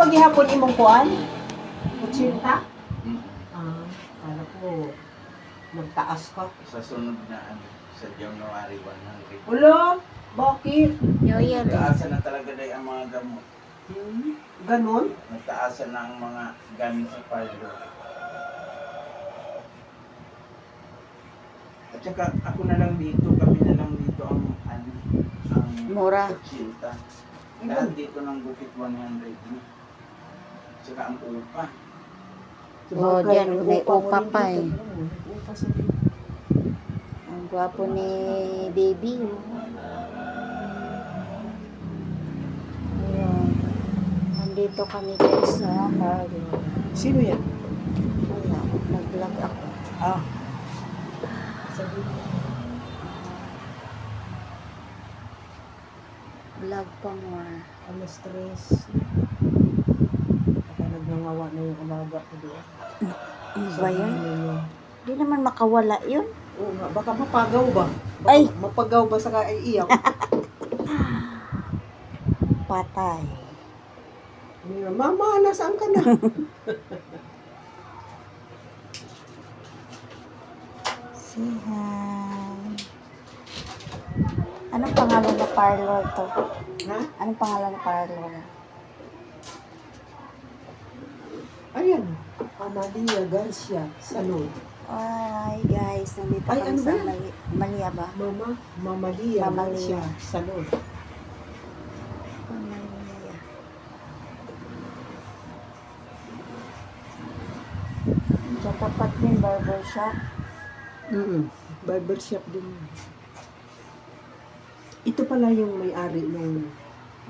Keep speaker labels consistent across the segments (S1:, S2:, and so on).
S1: ba gihapon imong kuan? Kutsinta?
S2: Mm.
S1: Kala ko, nagtaas ka.
S2: Sa sunod na ano, sa January 100.
S1: Ulo, bakit?
S3: New Year eh.
S2: Nagtaasan na talaga dahil ang mga gamot.
S1: Ganon?
S2: Nagtaasan na ang mga gamit sa parlor. At saka ako na lang dito, kami na lang dito ang
S3: Mura.
S2: kutsinta. Lahat dito ng Bukit 100 na. At saka ang upa.
S3: Oo, dyan, may upa pa eh.
S1: Upa sa dito.
S3: Ang gwapo ni baby. Ayun. Nandito kami guys sa parlor.
S1: Sino yan?
S3: Wala, nag-vlog ako.
S1: Sa dito.
S3: Vlog pa more.
S1: Alas 3. Baka nagnangawa na yung alaga ko doon.
S3: Ano ba yun? Hindi naman makawala yun.
S1: Oo nga, baka mapagaw ba? Baka
S3: Ay!
S1: mapagaw ba sa kaiiyak?
S3: Patay.
S1: Mama, nasaan ka na?
S3: Say hi. Anong pangalan na parlor to?
S1: Ha?
S3: Anong pangalan na parlor?
S1: Ayan. Amalia Garcia Salon.
S3: Hi guys, nandito
S1: Ay,
S3: kami
S1: ano
S3: sa
S1: ba?
S3: Malia ba?
S1: Mamalia
S3: Mamalia.
S1: Garcia Salon.
S3: Malia. Sa tapat din barbershop.
S1: Barbershop din. Ito pala yung may-ari nung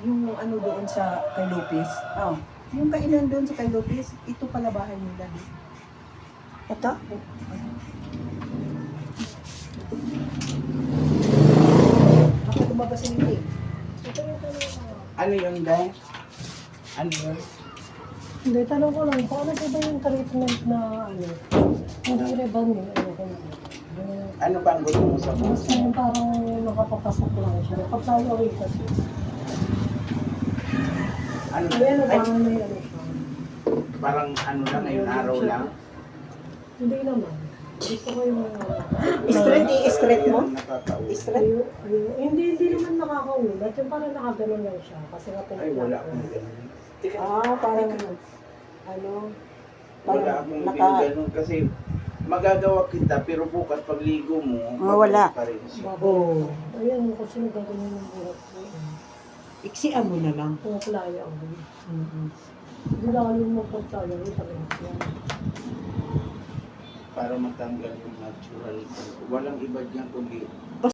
S1: yung ano doon sa kay Lopez.
S3: Oh,
S1: Yung kainan doon sa kay Lopez, ito pala bahay nila.
S3: ito?
S1: Baka lumabas yung link.
S2: Ano yun, Day? Ano yun?
S4: Hindi, tanong ko lang, paano ba yung treatment na ano? Hindi rebanding, ano ko lang.
S2: Ano ba ang gusto mo sa
S4: Gusto
S2: buhay?
S4: yung parang nakapapasok lang siya. Pagkayo rin kasi.
S2: Ano?
S4: Ay, ano,
S2: Ay,
S4: parang may ano siya.
S2: parang ano lang, ngayong araw lang.
S4: Hindi naman. Gusto ko yung
S1: Straight, i-straight mo?
S2: Nakakauwi.
S1: Straight?
S4: hindi naman nakakaulat. Yung parang nakaganon lang siya. Kasi nga
S2: Ay, wala akong ganun.
S1: Parang ano?
S2: Wala akong ganun kasi magagawa kita pero bukas pagligo mo,
S3: Mawala.
S2: pa rin siya.
S1: Oo.
S4: Ayan, kasi nagaganon yung buhat ko.
S1: Iksian mo na lang.
S4: Kung playa ako. Hindi lang yung magpagtayo. Ito rin siya.
S2: Para matanggal yung natural. Walang iba diyan kundi